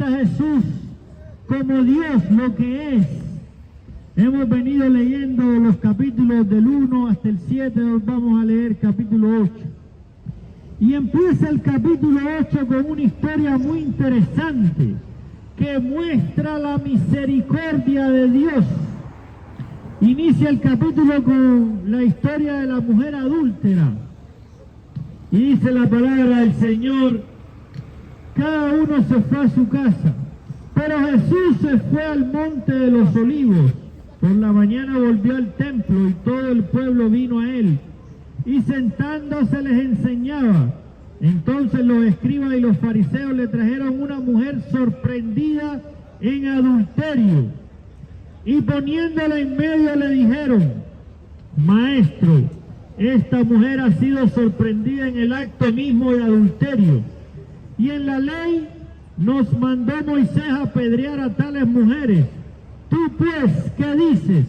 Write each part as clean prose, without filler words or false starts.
presenta a Jesús como Dios, lo que es. Hemos venido leyendo los capítulos del 1 hasta el 7, vamos a leer capítulo 8. Y empieza el capítulo 8 con una historia muy interesante que muestra la misericordia de Dios. Inicia el capítulo con la historia de la mujer adúltera. Y dice la palabra del Señor: cada uno se fue a su casa, pero Jesús se fue al monte de los olivos. Por la mañana volvió al templo y todo el pueblo vino a él, y sentándose les enseñaba. Entonces los escribas y los fariseos le trajeron una mujer sorprendida en adulterio, y poniéndola en medio le dijeron: Maestro, esta mujer ha sido sorprendida en el acto mismo de adulterio, y en la ley nos mandó Moisés a apedrear a tales mujeres. Tú pues, ¿qué dices?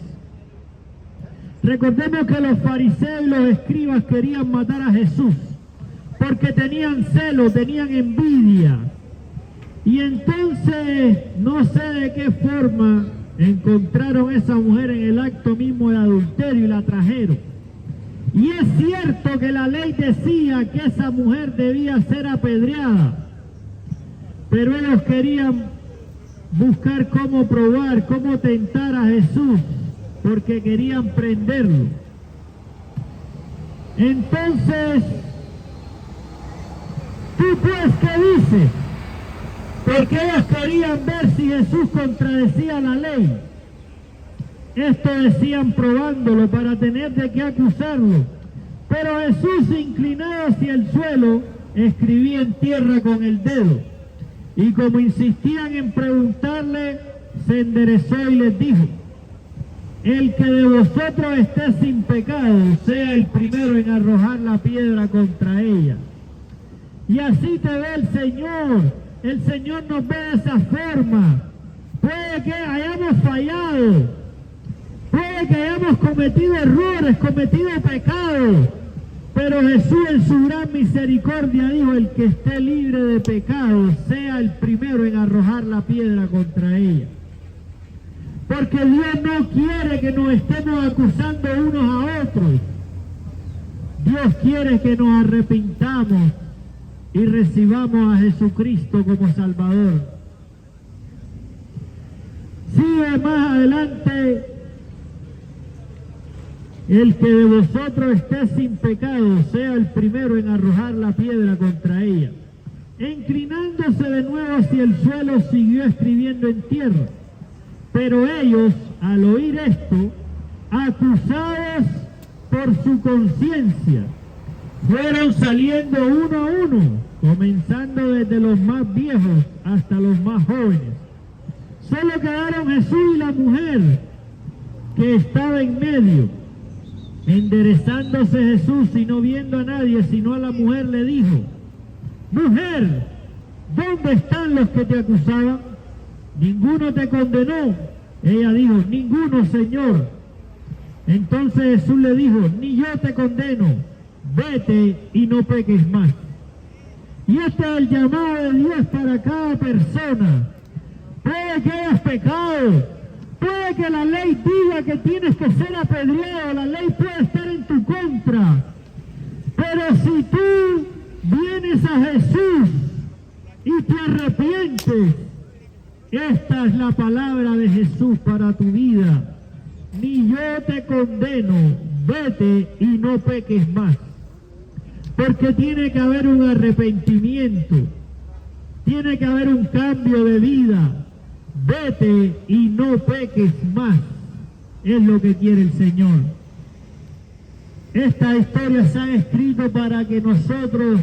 Recordemos que los fariseos y los escribas querían matar a Jesús, porque tenían celo, tenían envidia. Y entonces, no sé de qué forma, encontraron a esa mujer en el acto mismo de adulterio y la trajeron. Y es cierto que la ley decía que esa mujer debía ser apedreada, pero ellos querían buscar cómo probar, cómo tentar a Jesús, porque querían prenderlo. Entonces, ¿tú pues qué dices? Porque ellos querían ver si Jesús contradecía la ley. Esto decían probándolo para tener de qué acusarlo. Pero Jesús, inclinado hacia el suelo, escribía en tierra con el dedo. Y como insistían en preguntarle, se enderezó y les dijo: el que de vosotros esté sin pecado, sea el primero en arrojar la piedra contra ella. Y así te ve el Señor nos ve de esa forma. Puede que hayamos fallado, puede que hayamos cometido errores, cometido pecados, pero Jesús en su gran misericordia dijo: el que esté libre de pecado, sea el primero en arrojar la piedra contra ella. Porque Dios no quiere que nos estemos acusando unos a otros. Dios quiere que nos arrepintamos y recibamos a Jesucristo como Salvador. Sigue más adelante: el que de vosotros esté sin pecado, sea el primero en arrojar la piedra contra ella. Inclinándose de nuevo hacia el suelo, siguió escribiendo en tierra. Pero ellos, al oír esto, acusados por su conciencia, fueron saliendo uno a uno, comenzando desde los más viejos hasta los más jóvenes. Solo quedaron Jesús y la mujer que estaba en medio. Enderezándose Jesús y no viendo a nadie sino a la mujer, le dijo: Mujer, ¿dónde están los que te acusaban? ¿Ninguno te condenó? Ella dijo: Ninguno, Señor. Entonces Jesús le dijo: Ni yo te condeno, vete y no peques más. Y este es el llamado de Dios para cada persona. Puede que hayas pecado, puede que la ley diga que tienes que ser apedreado, la ley puede estar en tu contra, pero si tú vienes a Jesús y te arrepientes, esta es la palabra de Jesús para tu vida: ni yo te condeno, vete y no peques más. Porque tiene que haber un arrepentimiento, tiene que haber un cambio de vida. Vete y no peques más, es lo que quiere el Señor. Estas historias se han escrito para que nosotros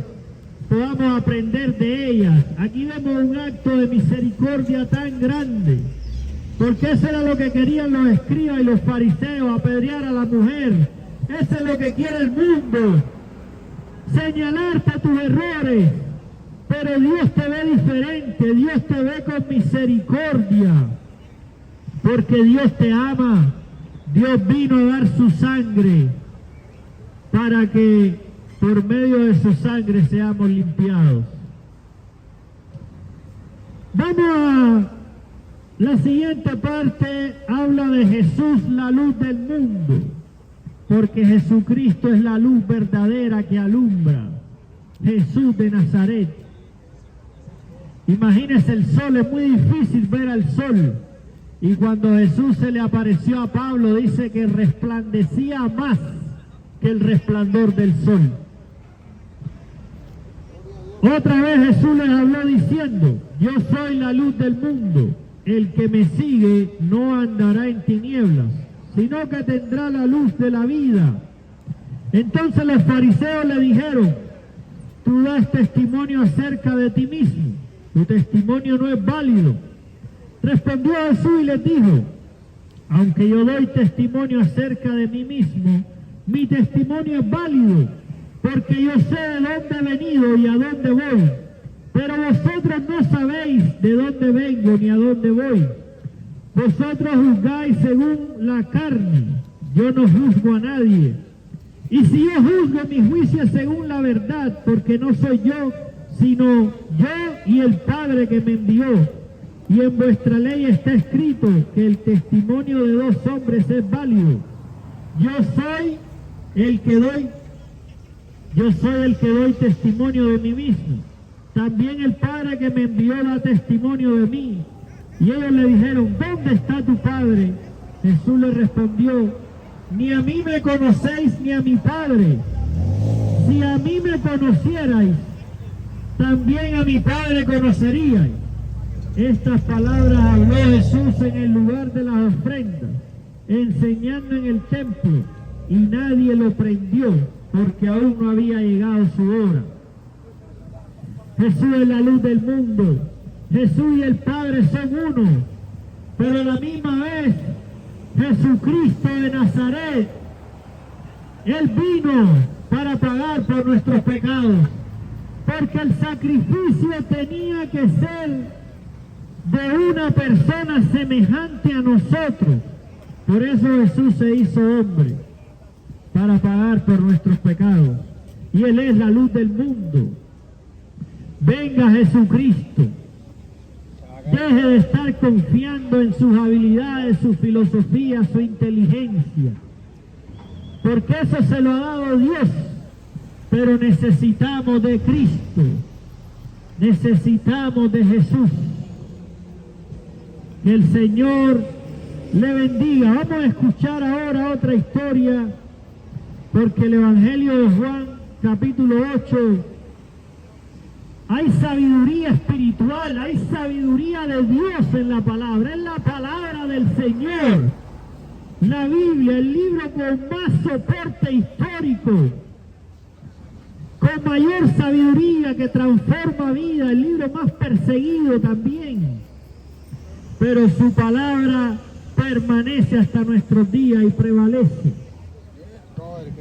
podamos aprender de ellas. Aquí vemos un acto de misericordia tan grande, porque eso era lo que querían los escribas y los fariseos, apedrear a la mujer. Eso es lo que quiere el mundo, señalarte tus errores. Pero Dios te ve diferente, Dios te ve con misericordia, porque Dios te ama. Dios vino a dar su sangre para que por medio de su sangre seamos limpiados. Vamos a la siguiente parte, habla de Jesús, la luz del mundo, porque Jesucristo es la luz verdadera que alumbra. Jesús de Nazaret. Imagínense el sol, es muy difícil ver al sol. Y cuando Jesús se le apareció a Pablo, dice que resplandecía más que el resplandor del sol. Otra vez Jesús les habló diciendo: yo soy la luz del mundo, el que me sigue no andará en tinieblas, sino que tendrá la luz de la vida. Entonces los fariseos le dijeron: tú das testimonio acerca de ti mismo, tu testimonio no es válido. Respondió Jesús y les dijo: aunque yo doy testimonio acerca de mí mismo, mi testimonio es válido, porque yo sé de dónde he venido y a dónde voy, pero vosotros no sabéis de dónde vengo ni a dónde voy. Vosotros juzgáis según la carne, yo no juzgo a nadie. Y si yo juzgo, mi juicio es según la verdad, porque no soy yo, sino yo y el Padre que me envió. Y en vuestra ley está escrito que el testimonio de dos hombres es válido. Yo soy el que doy testimonio de mí mismo. También el Padre que me envió da testimonio de mí. Y ellos le dijeron: ¿dónde está tu Padre? Jesús le respondió: ni a mí me conocéis ni a mi Padre. Si a mí me conocierais, también a mi Padre conoceríais. Estas palabras habló Jesús en el lugar de las ofrendas, enseñando en el templo, y nadie lo prendió, porque aún no había llegado su hora. Jesús es la luz del mundo. Jesús y el Padre son uno, pero a la misma vez Jesucristo de Nazaret, Él vino para pagar por nuestros pecados, porque el sacrificio tenía que ser de una persona semejante a nosotros. Por eso Jesús se hizo hombre, para pagar por nuestros pecados. Y Él es la luz del mundo. Venga Jesucristo. Deje de estar confiando en sus habilidades, su filosofía, su inteligencia, porque eso se lo ha dado Dios. Pero necesitamos de Cristo, necesitamos de Jesús. Que el Señor le bendiga. Vamos a escuchar ahora otra historia, porque el Evangelio de Juan, capítulo 8, hay sabiduría espiritual, hay sabiduría de Dios en la palabra, es la palabra del Señor. La Biblia, el libro con más soporte histórico, con mayor sabiduría que transforma vida, el libro más perseguido también. Pero su palabra permanece hasta nuestros días y prevalece.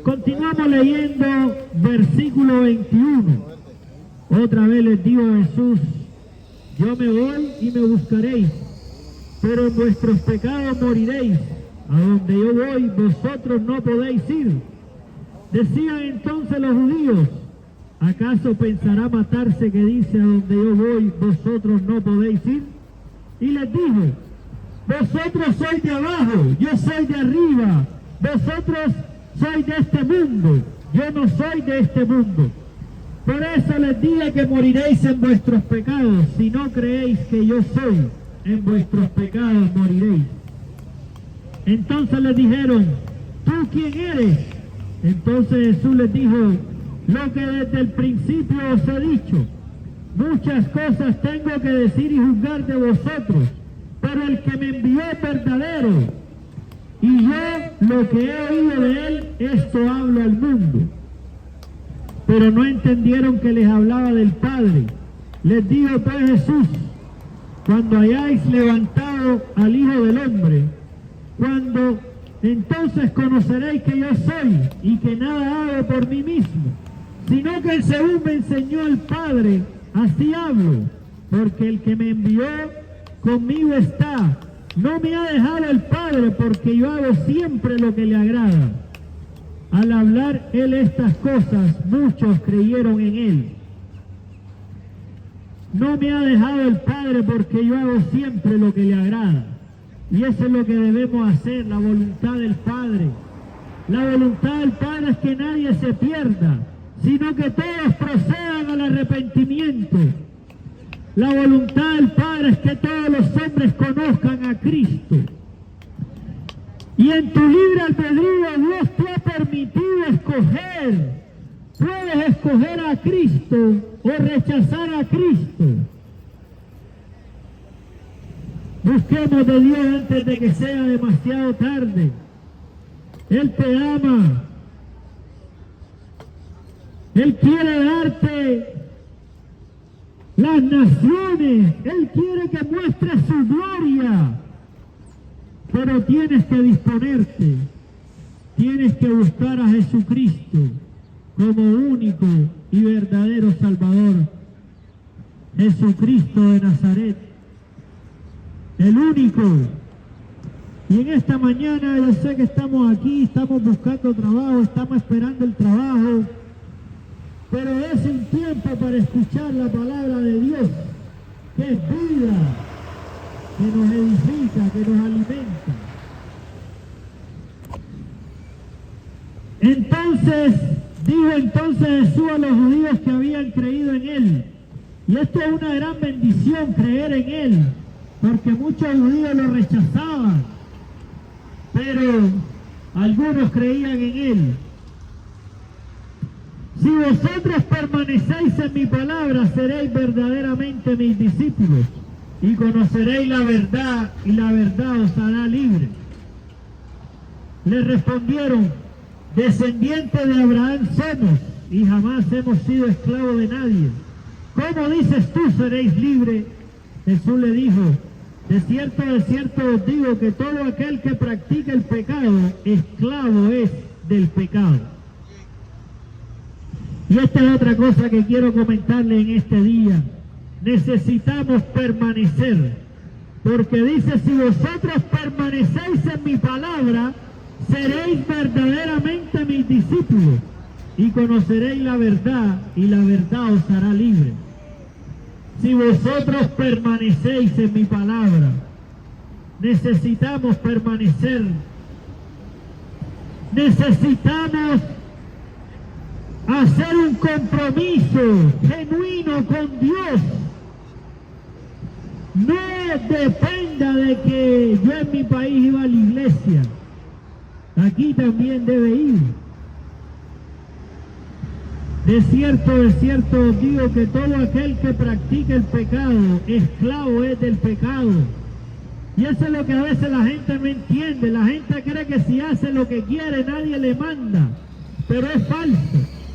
Continuamos leyendo versículo 21. Otra vez les digo a Jesús: yo me voy y me buscaréis, pero en vuestros pecados moriréis. A donde yo voy, vosotros no podéis ir. Decían entonces los judíos: ¿acaso pensará matarse que dice: a donde yo voy, vosotros no podéis ir? Y les dijo: vosotros sois de abajo, yo soy de arriba. Vosotros sois de este mundo, yo no soy de este mundo. Por eso les dije que moriréis en vuestros pecados. Si no creéis que yo soy, en vuestros pecados moriréis. Entonces les dijeron: ¿tú quién eres? Entonces Jesús les dijo: lo que desde el principio os he dicho. Muchas cosas tengo que decir y juzgar de vosotros, pero el que me envió es verdadero, y yo lo que he oído de él, esto hablo al mundo. Pero no entendieron que les hablaba del Padre. Les dijo pues Jesús: cuando hayáis levantado al Hijo del Hombre, cuando entonces conoceréis que yo soy, y que nada hago por mí mismo, sino que según me enseñó el Padre, así hablo, porque el que me envió conmigo está. No me ha dejado el Padre, porque yo hago siempre lo que le agrada. Al hablar él estas cosas, muchos creyeron en él. No me ha dejado el Padre porque yo hago siempre lo que le agrada. Y eso es lo que debemos hacer, la voluntad del Padre. La voluntad del Padre es que nadie se pierda, sino que todos procedan al arrepentimiento. La voluntad del Padre es que todos los hombres conozcan a Cristo. Y en tu libre albedrío Dios te ha permitido escoger. Puedes escoger a Cristo o rechazar a Cristo. Busquemos de Dios antes de que sea demasiado tarde. Él te ama. Él quiere darte las naciones. Él quiere que muestres su gloria. Pero tienes que disponerte. Tienes que buscar a Jesucristo como único y verdadero Salvador. Jesucristo de Nazaret. El único. Y en esta mañana yo sé que estamos aquí, estamos buscando trabajo, estamos esperando el trabajo, pero es un tiempo para escuchar la palabra de Dios, que es vida, que nos edifica, que nos alimenta. Entonces Jesús a los judíos que habían creído en Él, y esto es una gran bendición, creer en Él, porque muchos judíos lo rechazaban, pero algunos creían en Él. Si vosotros permanecéis en mi palabra, seréis verdaderamente mis discípulos, y conoceréis la verdad, y la verdad os hará libre. Le respondieron: descendientes de Abraham somos, y jamás hemos sido esclavos de nadie. ¿Cómo dices tú seréis libres? Jesús le dijo: de cierto os digo que todo aquel que practica el pecado, esclavo es del pecado. Y esta es otra cosa que quiero comentarle en este día. Necesitamos permanecer, porque dice: si vosotros permanecéis en mi palabra, seréis verdaderamente mis discípulos, y conoceréis la verdad, y la verdad os hará libre. Si vosotros permanecéis en mi palabra, necesitamos permanecer. Necesitamos hacer un compromiso genuino con Dios. No dependa de que yo en mi país iba a la iglesia. Aquí también debe ir. De cierto os digo que todo aquel que practica el pecado, esclavo es del pecado. Y eso es lo que a veces la gente no entiende. La gente cree que si hace lo que quiere, nadie le manda. Pero es falso.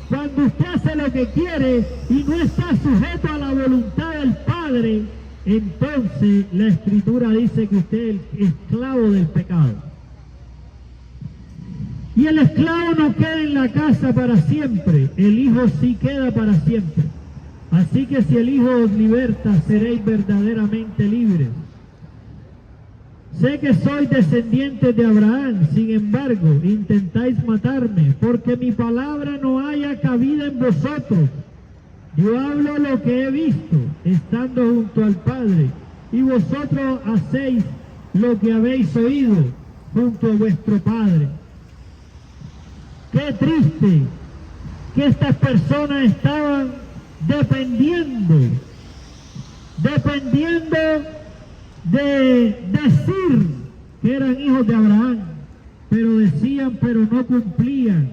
Cuando usted hace lo que quiere y no está sujeto a la voluntad del Padre, entonces la Escritura dice que usted es esclavo del pecado. Y el esclavo no queda en la casa para siempre, el Hijo sí queda para siempre. Así que si el Hijo os liberta, seréis verdaderamente libres. Sé que sois descendientes de Abraham, sin embargo, intentáis matarme, porque mi palabra no haya cabida en vosotros. Yo hablo lo que he visto, estando junto al Padre, y vosotros hacéis lo que habéis oído junto a vuestro Padre. Qué triste que estas personas estaban dependiendo de decir que eran hijos de Abraham, pero decían, pero no cumplían,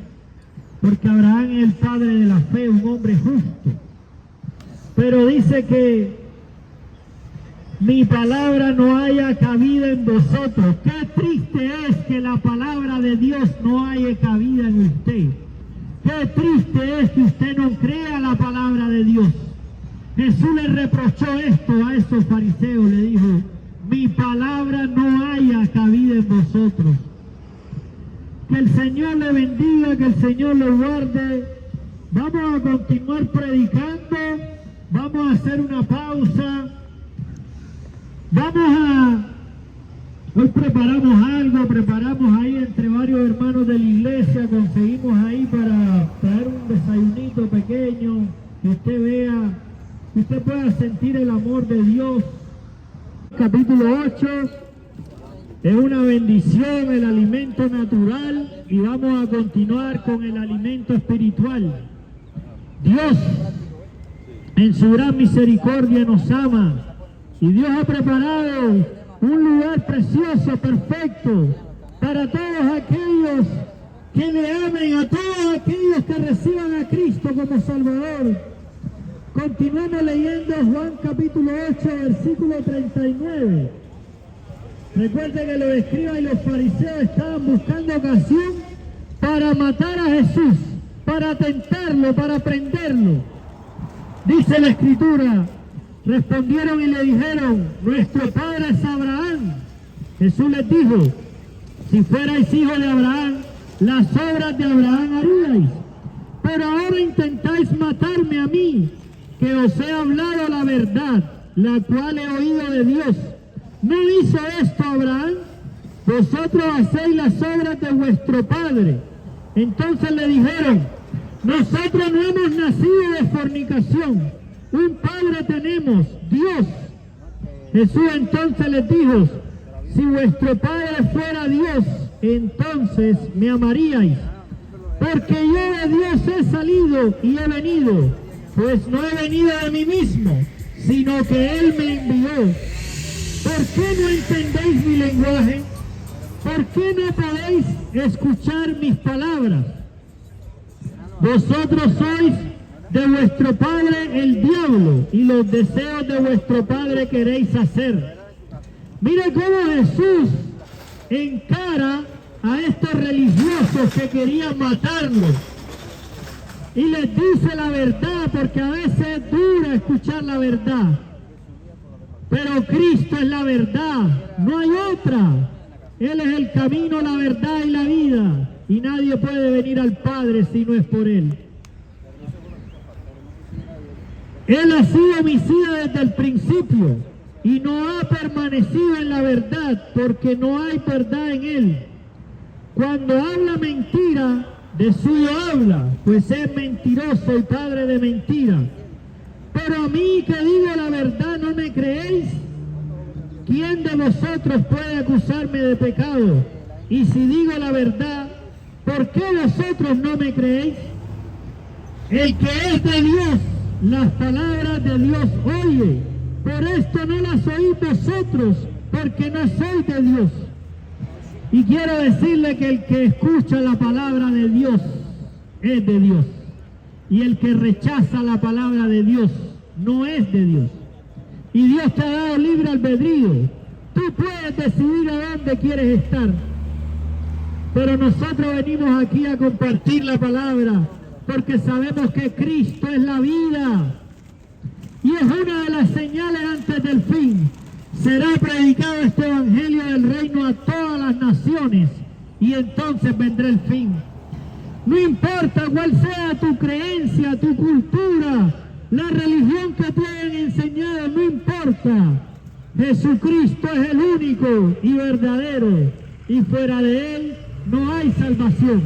porque Abraham es el padre de la fe, un hombre justo. Pero dice que mi palabra no haya cabida en vosotros. Qué triste es que la palabra de Dios no haya cabida en usted. Qué triste es que usted no crea la palabra de Dios. Jesús le reprochó esto a esos fariseos, le dijo: mi palabra no haya cabida en vosotros. Que el Señor le bendiga, que el Señor le guarde. Vamos a continuar predicando, vamos a hacer una pausa. Hoy preparamos ahí entre varios hermanos de la iglesia, conseguimos ahí para traer un desayunito pequeño, que usted vea usted pueda sentir el amor de Dios. Capítulo 8 es una bendición, el alimento natural, y vamos a continuar con el alimento espiritual. Dios, en su gran misericordia, nos ama, y Dios ha preparado un lugar precioso, perfecto, para todos aquellos que le amen, a todos aquellos que reciban a Cristo como Salvador. Continuamos leyendo Juan capítulo 8, versículo 39. Recuerde que los escribas y los fariseos estaban buscando ocasión para matar a Jesús, para tentarlo, para prenderlo. Dice la Escritura, respondieron y le dijeron, nuestro padre es Abraham. Jesús les dijo, si fuerais hijos de Abraham, las obras de Abraham haríais. Pero ahora intentáis matarme a mí, que os he hablado la verdad, la cual he oído de Dios. ¿No hizo esto Abraham? Vosotros hacéis las obras de vuestro padre. Entonces le dijeron, nosotros no hemos nacido de fornicación, un padre tenemos, Dios. Jesús entonces les dijo, si vuestro padre fuera Dios, entonces me amaríais, porque yo de Dios he salido y he venido, pues no he venido de mí mismo, sino que Él me envió. ¿Por qué no entendéis mi lenguaje? ¿Por qué no podéis escuchar mis palabras? Vosotros sois de vuestro padre el diablo, y los deseos de vuestro padre queréis hacer. Mire cómo Jesús encara a estos religiosos que querían matarlo. Y les dice la verdad, porque a veces es duro escuchar la verdad. Pero Cristo es la verdad, no hay otra. Él es el camino, la verdad y la vida. Y nadie puede venir al Padre si no es por Él. Él ha sido homicida desde el principio y no ha permanecido en la verdad, porque no hay verdad en Él. Cuando habla mentira, de suyo habla, pues es mentiroso y padre de mentira. Pero a mí que digo la verdad, ¿no me creéis? ¿Quién de vosotros puede acusarme de pecado? Y si digo la verdad, ¿por qué vosotros no me creéis? El que es de Dios, las palabras de Dios oye. Por esto no las oís vosotros, porque no sois de Dios. Y quiero decirle que el que escucha la palabra de Dios es de Dios. Y el que rechaza la palabra de Dios no es de Dios. Y Dios te ha dado libre albedrío. Tú puedes decidir a dónde quieres estar. Pero nosotros venimos aquí a compartir la palabra porque sabemos que Cristo es la vida. Y es una de las señales antes del fin. Será predicado este evangelio del reino a todas las naciones y entonces vendrá el fin. No importa cuál sea tu creencia, tu cultura, la religión que te hayan enseñado, no importa. Jesucristo es el único y verdadero, y fuera de Él no hay salvación.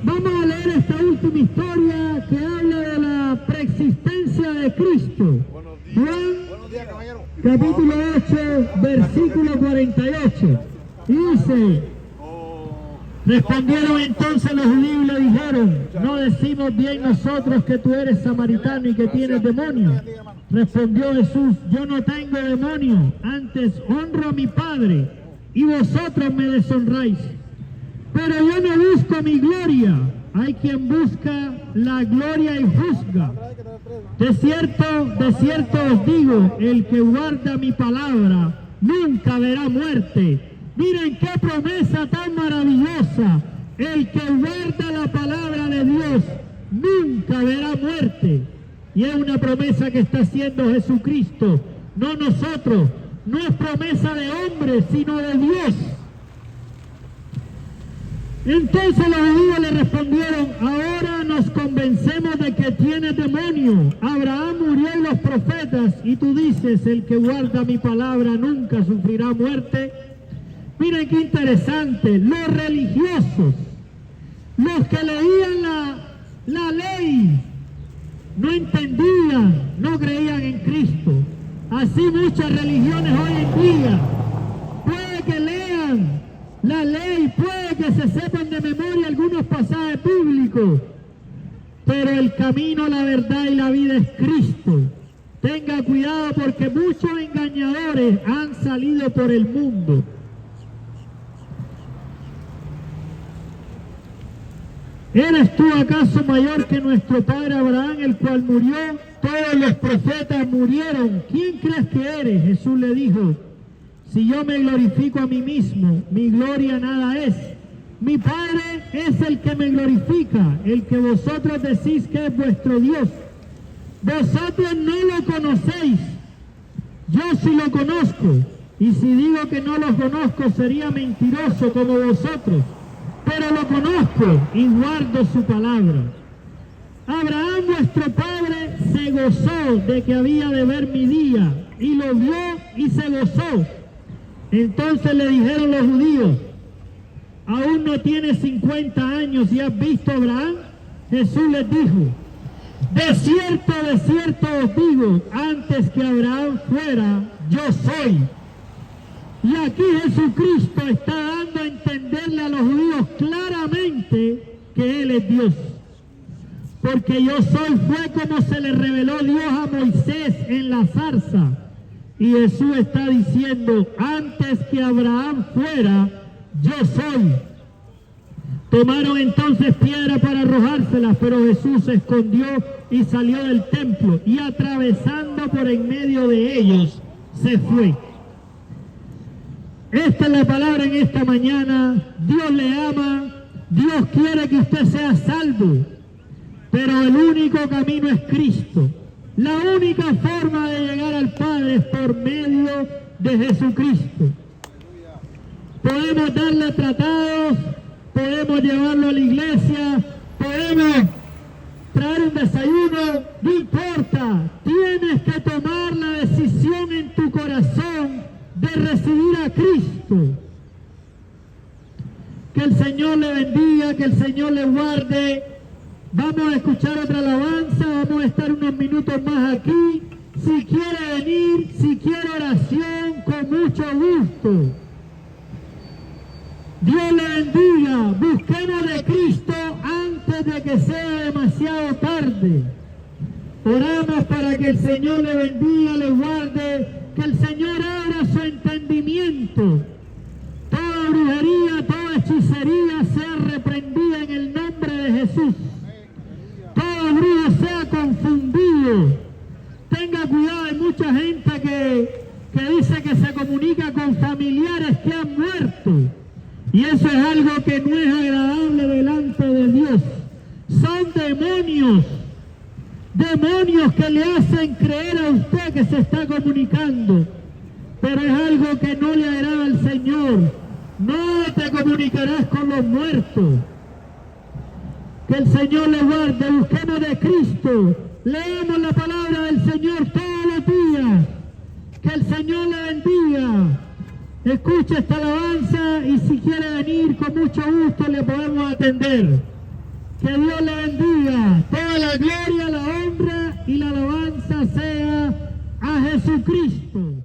Vamos a leer esta última historia que habla de la preexistencia de Cristo. Juan, capítulo 8, versículo 48. Y dice, respondieron entonces los judíos y le dijeron, no decimos bien nosotros que tú eres samaritano y que tienes demonio. Respondió Jesús, yo no tengo demonio, antes honro a mi Padre y vosotros me deshonráis. Pero yo no busco mi gloria, hay quien busca la gloria y juzga. De cierto os digo, el que guarda mi palabra nunca verá muerte. Miren qué promesa tan maravillosa. El que guarda la palabra de Dios nunca verá muerte. Y es una promesa que está haciendo Jesucristo, no nosotros. No es promesa de hombres, sino de Dios. Entonces los judíos le respondieron, ahora nos convencemos de que tienes demonio. Abraham murió y los profetas, y tú dices, el que guarda mi palabra nunca sufrirá muerte. Miren qué interesante, los religiosos, los que leían la ley, no entendían, no creían en Cristo. Así muchas religiones hoy en día, puede que lean la ley, puede que se sepan de memoria algunos pasajes bíblicos, pero el camino, la verdad y la vida es Cristo. Tenga cuidado porque muchos engañadores han salido por el mundo. ¿Eres tú acaso mayor que nuestro padre Abraham, el cual murió? Todos los profetas murieron. ¿Quién crees que eres? Jesús le dijo, si yo me glorifico a mí mismo, mi gloria nada es. Mi Padre es el que me glorifica, el que vosotros decís que es vuestro Dios. Vosotros no lo conocéis, yo sí lo conozco. Y si digo que no lo conozco, sería mentiroso como vosotros. Pero lo conozco y guardo su palabra. Abraham, vuestro padre, se gozó de que había de ver mi día, y lo vio y se gozó. Entonces le dijeron los judíos, ¿aún no tienes 50 años y has visto a Abraham? Jesús les dijo, de cierto os digo, antes que Abraham fuera, yo soy. Y aquí Jesucristo está dando a entenderle a los judíos claramente que Él es Dios. Porque yo soy fue como se le reveló Dios a Moisés en la zarza. Y Jesús está diciendo, antes que Abraham fuera, yo soy. Tomaron entonces piedra para arrojárselas, pero Jesús se escondió y salió del templo, y atravesando por en medio de ellos, se fue. Esta es la palabra en esta mañana. Dios le ama, Dios quiere que usted sea salvo, pero el único camino es Cristo. La única forma de llegar al Padre es por medio de Jesucristo. Podemos darle tratados, podemos llevarlo a la iglesia, podemos traer un desayuno, no importa. Tienes que tomar la decisión en tu corazón de recibir a Cristo. Que el Señor le bendiga, que el Señor le guarde. Vamos a escuchar otra alabanza, vamos a estar unos minutos más aquí. Si quiere venir, si quiere oración, con mucho gusto. Dios le bendiga, busquemos de Cristo antes de que sea demasiado tarde. Oramos para que el Señor le bendiga, le guarde, que el Señor abra su entendimiento. Toda brujería, toda hechicería sea reprendida en el nombre de Jesús. Todo brujo sea confundido. Tenga cuidado, hay mucha gente que dice que se comunica con familiares que han muerto. Y eso es algo que no es agradable delante de Dios. Son demonios. Demonios que le hacen creer a usted que se está comunicando. Pero es algo que no le agrada al Señor. No te comunicarás con los muertos. Que el Señor le guarde, busquemos de Cristo, leemos la palabra del Señor todos los días. Que el Señor le bendiga. Escuche esta alabanza y si quiere venir con mucho gusto le podemos atender. Que Dios le bendiga. Toda la gloria, la honra y la alabanza sea a Jesucristo.